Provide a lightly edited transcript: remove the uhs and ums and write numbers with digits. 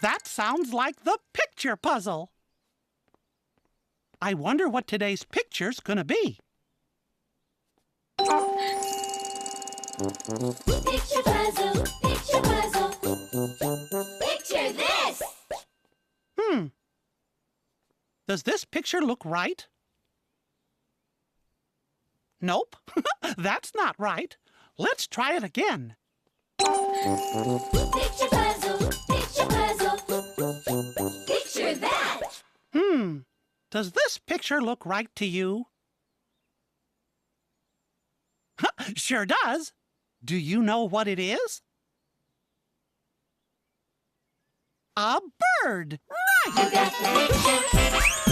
That sounds like the picture puzzle. I wonder what today's picture's gonna be. Picture puzzle, picture puzzle. Picture this! Does this picture look right? Nope, that's not right. Let's try it again. Picture puzzle, picture puzzle. Picture that! Does this picture look right to you? Sure does. Do you know what it is? A bird. You got the picture.